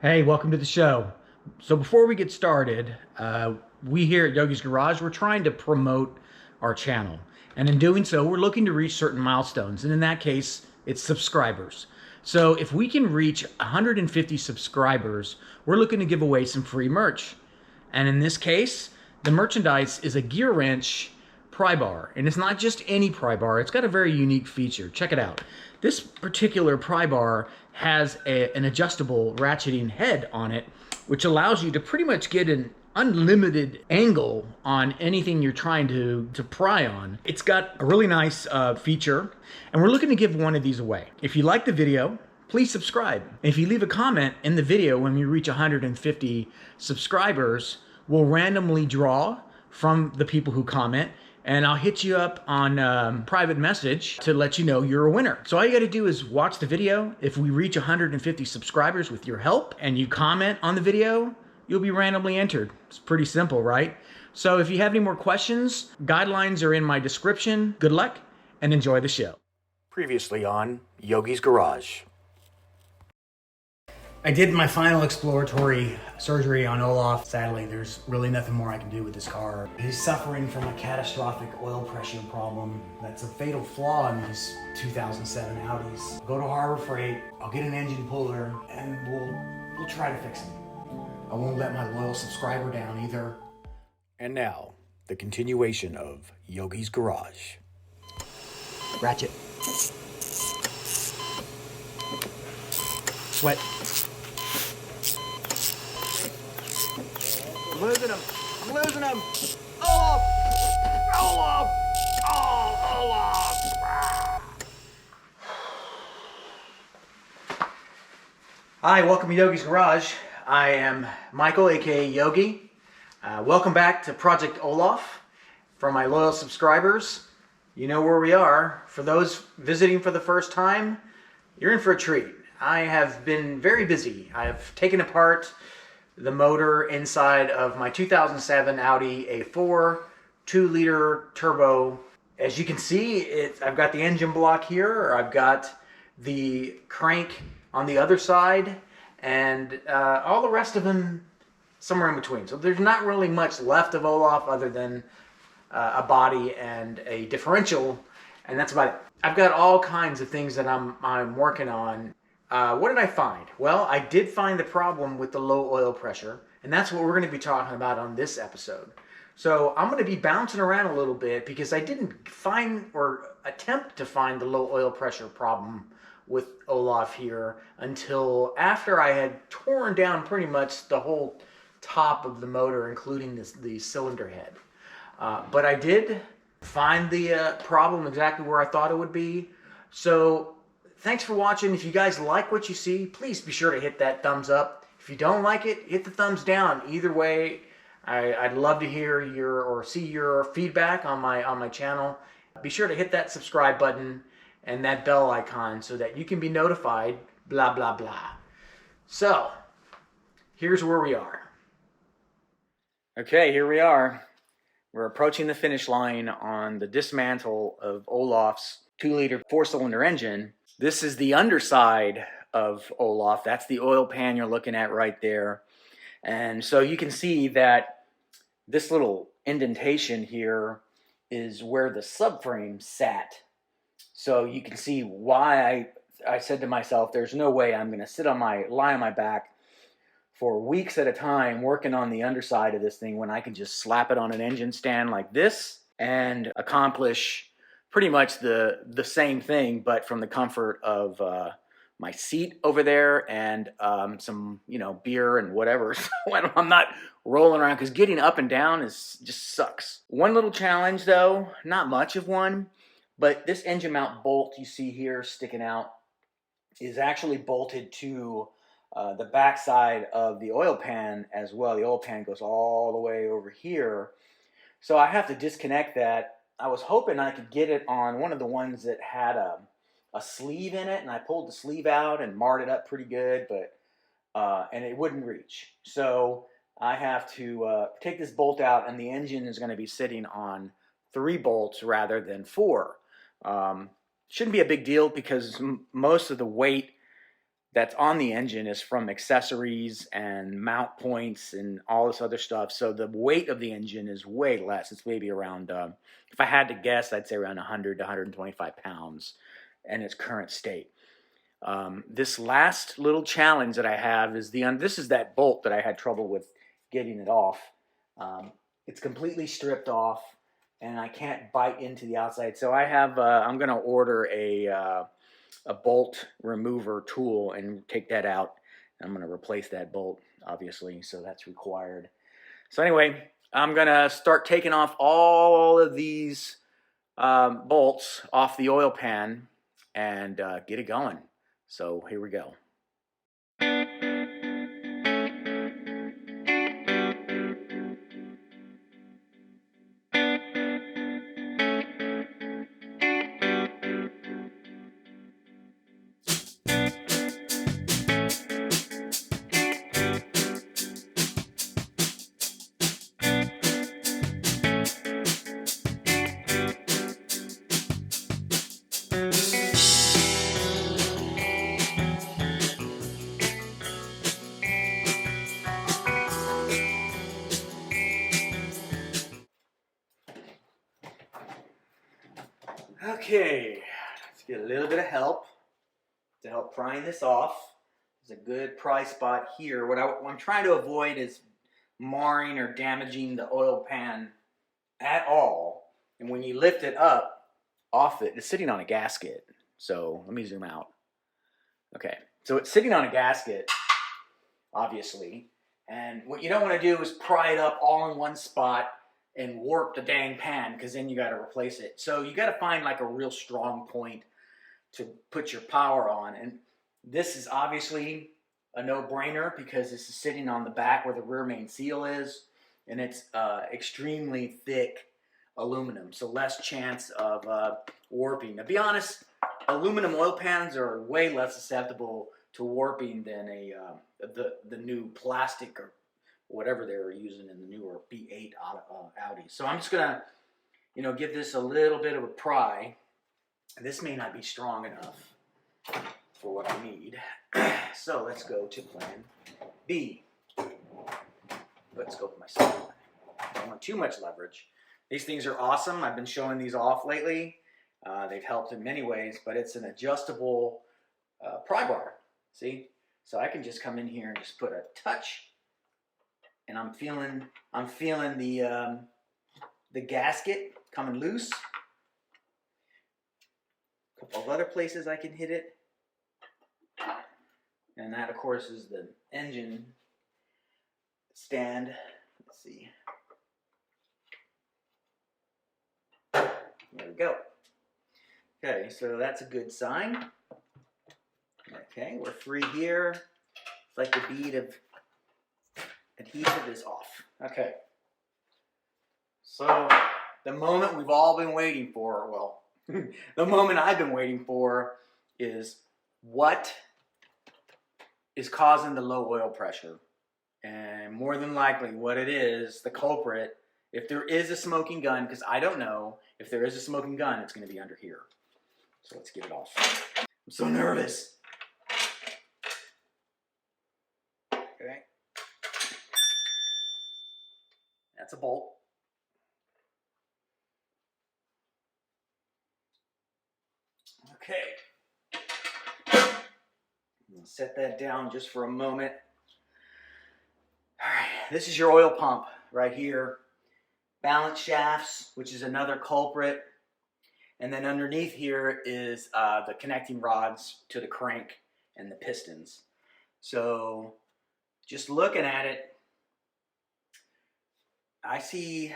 Hey, welcome to the show. So before we get started, we here at Yogi's Garage, we're trying to promote our channel. And in doing so, we're looking to reach certain milestones. And in that case, it's subscribers. So if we can reach 150 subscribers, we're looking to give away some free merch. And in this case, the merchandise is a Gearwrench Prybar. And it's not just any Prybar, it's got a very unique feature. Check it out. This particular Prybar has an adjustable ratcheting head on it, which allows you to pretty much get an unlimited angle on anything you're trying to pry on. It's got a really nice feature, and we're looking to give one of these away. If you like the video, please subscribe. If you leave a comment in the video when we reach 150 subscribers, we'll randomly draw from the people who comment, and I'll hit you up on private message to let you know you're a winner. So all you gotta do is watch the video. If we reach 150 subscribers with your help and you comment on the video, you'll be randomly entered. It's pretty simple, right? So if you have any more questions, guidelines are in my description. Good luck and enjoy the show. Previously on Yogi's Garage. I did my final exploratory surgery on Olaf. Sadly, there's really nothing more I can do with this car. He's suffering from a catastrophic oil pressure problem. That's a fatal flaw in these 2007 Audis. Go to Harbor Freight, I'll get an engine puller, and we'll try to fix him. I won't let my loyal subscriber down either. And now, the continuation of Yogi's Garage. Ratchet. Sweat. I'm losing him. I'm losing him. Olaf! Olaf! Oh, Olaf! Hi, welcome to Yogi's Garage. I am Michael, aka Yogi. Welcome back to Project Olaf. For my loyal subscribers, you know where we are. For those visiting for the first time, you're in for a treat. I have been very busy. I've taken apart the motor inside of my 2007 Audi A4 2-liter turbo. As you can see, I've got the engine block here, I've got the crank on the other side, and all the rest of them somewhere in between. So there's not really much left of Olaf other than a body and a differential, and that's about it. I've got all kinds of things that I'm working on. What did I find? Well, I did find the problem with the low oil pressure, and that's what we're going to be talking about on this episode. So I'm going to be bouncing around a little bit because I didn't find or attempt to find the low oil pressure problem with Olaf here until after I had torn down pretty much the whole top of the motor, including the cylinder head. But I did find the problem exactly where I thought it would be. So thanks for watching. If you guys like what you see, please be sure to hit that thumbs up. If you don't like it, hit the thumbs down. Either way, I'd love to hear or see your feedback on my channel. Be sure to hit that subscribe button and that bell icon so that you can be notified, blah, blah, blah. So, here's where we are. Okay, here we are. We're approaching the finish line on the dismantle of Olaf's 2-liter 4-cylinder engine. This is the underside of Olaf. That's the oil pan you're looking at right there. And so you can see that this little indentation here is where the subframe sat. So you can see why I said to myself, there's no way I'm going to lie on my back for weeks at a time working on the underside of this thing when I can just slap it on an engine stand like this and accomplish pretty much the same thing, but from the comfort of my seat over there and some beer and whatever. So I'm not rolling around because getting up and down just sucks. One little challenge though, not much of one, but this engine mount bolt you see here sticking out is actually bolted to the back side of the oil pan as well. The oil pan goes all the way over here, so I have to disconnect that. I was hoping I could get it on one of the ones that had a sleeve in it, and I pulled the sleeve out and marred it up pretty good, but and it wouldn't reach. So I have to take this bolt out, and the engine is going to be sitting on 3 bolts rather than 4. Shouldn't be a big deal because most of the weight that's on the engine is from accessories and mount points and all this other stuff. So the weight of the engine is way less. It's maybe around, if I had to guess, I'd say around 100 to 125 pounds in its current state. This last little challenge that I have is this is that bolt that I had trouble with getting it off. It's completely stripped off, and I can't bite into the outside. So I have, I'm going to order a bolt remover tool and take that out. I'm going to replace that bolt, obviously, so that's required. So anyway, I'm going to start taking off all of these bolts off the oil pan and get it going. So here we go. Okay, let's get a little bit of help to help prying this off. There's a good pry spot here. What I'm trying to avoid is marring or damaging the oil pan at all. And when you lift it up off it, it's sitting on a gasket. So let me zoom out. Okay, so it's sitting on a gasket, obviously. And what you don't want to do is pry it up all in one spot and warp the dang pan, because then you got to replace it. So you got to find like a real strong point to put your power on. And this is obviously a no-brainer because this is sitting on the back where the rear main seal is, and it's extremely thick aluminum, so less chance of warping. To be honest, aluminum oil pans are way less susceptible to warping than the new plastic or whatever they were using in the newer B8 Audi. So I'm just gonna, give this a little bit of a pry. This may not be strong enough for what I need. So let's go to plan B. Let's go with my second one. I don't want too much leverage. These things are awesome. I've been showing these off lately. They've helped in many ways, but it's an adjustable pry bar. See? So I can just come in here and just put a touch, and I'm feeling the gasket coming loose. A couple of other places I can hit it. And that, of course, is the engine stand. Let's see. There we go. Okay, so that's a good sign. Okay, we're free here. It's like the bead of adhesive is off. Okay. So the moment we've all been waiting for, well, the moment I've been waiting for is what is causing the low oil pressure. And more than likely what it is, the culprit, if there is a smoking gun, because I don't know, if there is a smoking gun, it's going to be under here. So let's get it off. I'm so nervous. Okay. That's a bolt. Okay. I'll set that down just for a moment. All right, this is your oil pump right here. Balance shafts, which is another culprit. And then underneath here is the connecting rods to the crank and the pistons. So just looking at it, I see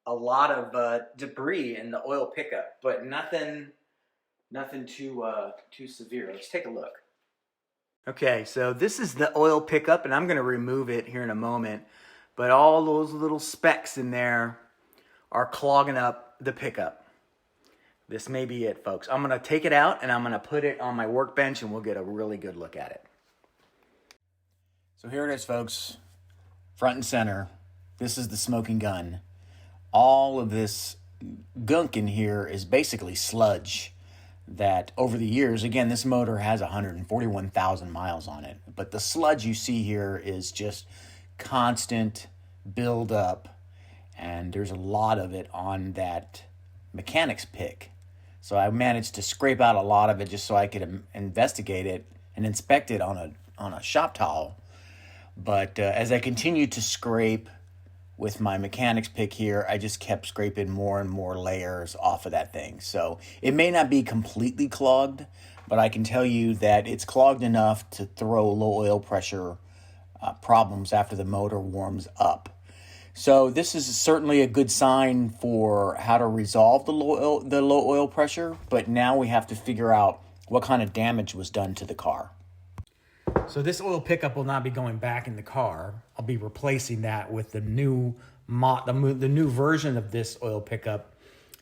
a lot of debris in the oil pickup, but nothing too severe. Let's take a look. Okay, so this is the oil pickup, and I'm going to remove it here in a moment. But all those little specks in there are clogging up the pickup. This may be it, folks. I'm going to take it out, and I'm going to put it on my workbench, and we'll get a really good look at it. So here it is, folks. Front and center. This is the smoking gun. All of this gunk in here is basically sludge. that over the years, again, this motor has 141,000 miles on it, but the sludge you see here is just constant build up, and there's a lot of it on that mechanic's pick. So I managed to scrape out a lot of it just so I could investigate it and inspect it on a shop towel. But as I continued to scrape with my mechanic's pick here, I just kept scraping more and more layers off of that thing. So it may not be completely clogged, but I can tell you that it's clogged enough to throw low oil pressure problems after the motor warms up. So this is certainly a good sign for how to resolve the low oil pressure, but now we have to figure out what kind of damage was done to the car. So this oil pickup will not be going back in the car. I'll be replacing that with the new the new version of this oil pickup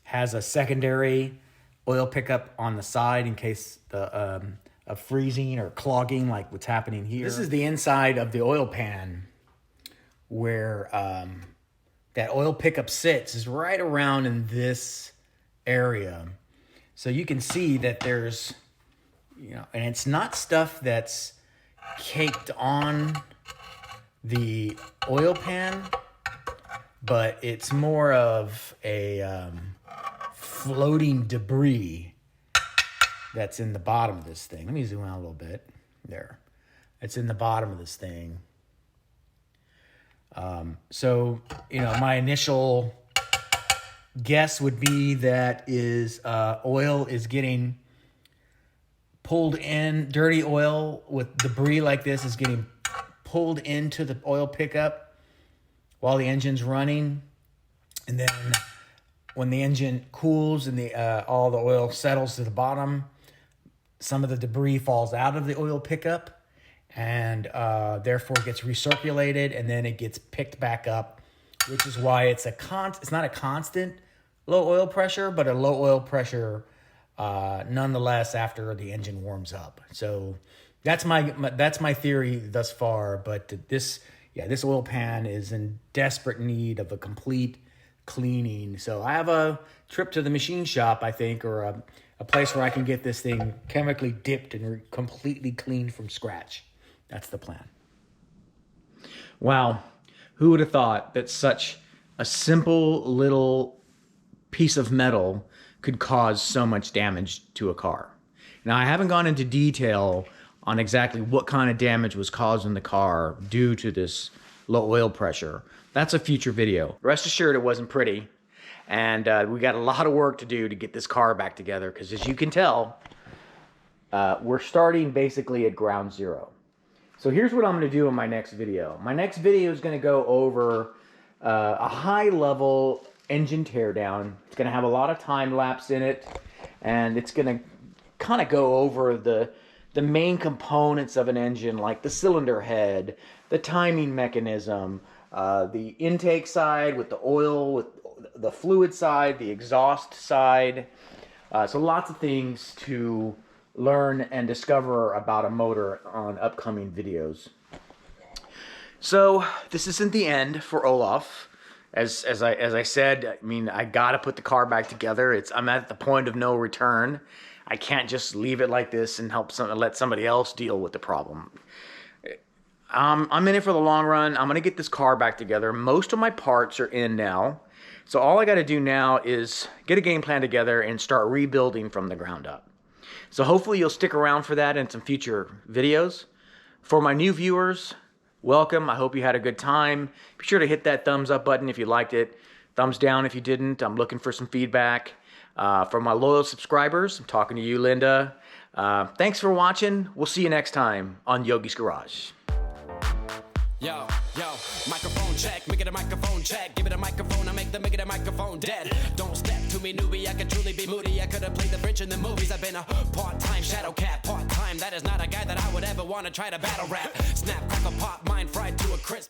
has a secondary oil pickup on the side in case of freezing or clogging like what's happening here. This is the inside of the oil pan where that oil pickup sits, is right around in this area. So you can see that there's, and it's not stuff that's caked on the oil pan, but it's more of a floating debris that's in the bottom of this thing. Let me zoom out a little bit. There. It's in the bottom of this thing. So, my initial guess would be that oil is getting pulled in, dirty oil with debris like this is getting pulled into the oil pickup while the engine's running. And then when the engine cools and all the oil settles to the bottom, some of the debris falls out of the oil pickup and therefore gets recirculated, and then it gets picked back up, which is why it's not a constant low oil pressure, but a low oil pressure nonetheless after the engine warms up. So that's my theory thus far. But this oil pan is in desperate need of a complete cleaning. So I have a trip to the machine shop, I think, or a place where I can get this thing chemically dipped and completely cleaned from scratch. That's the plan. Wow, who would have thought that such a simple little piece of metal could cause so much damage to a car? Now, I haven't gone into detail on exactly what kind of damage was caused in the car due to this low oil pressure. That's a future video. Rest assured it wasn't pretty, and we got a lot of work to do to get this car back together, because as you can tell, we're starting basically at ground zero. So here's what I'm going to do in my next video. My next video is going to go over a high-level engine teardown. It's going to have a lot of time lapse in it, and it's going to kind of go over the main components of an engine, like the cylinder head, the timing mechanism, the intake side with the oil, with the fluid side, the exhaust side. So lots of things to learn and discover about a motor on upcoming videos. So this isn't the end for Olaf. As I said, I mean, I got to put the car back together. I'm at the point of no return. I can't just leave it like this and let somebody else deal with the problem. I'm in it for the long run. I'm going to get this car back together. Most of my parts are in now. So all I got to do now is get a game plan together and start rebuilding from the ground up. So hopefully you'll stick around for that in some future videos. For my new viewers, welcome. I hope you had a good time. Be sure to hit that thumbs up button if you liked it. Thumbs down if you didn't. I'm looking for some feedback. For my loyal subscribers, I'm talking to you, Linda. Thanks for watching. We'll see you next time on Yogi's Garage. Yo, microphone check, make it a microphone check. Give it a microphone, I make it a microphone dead. Don't step to me, newbie, I could truly be moody. I could have played the French in the movies. I've been a part-time shadow cat, part-time. That is not a guy that I would ever want to try to battle rap. Snap, crackle, pop, mind fried to a crisp.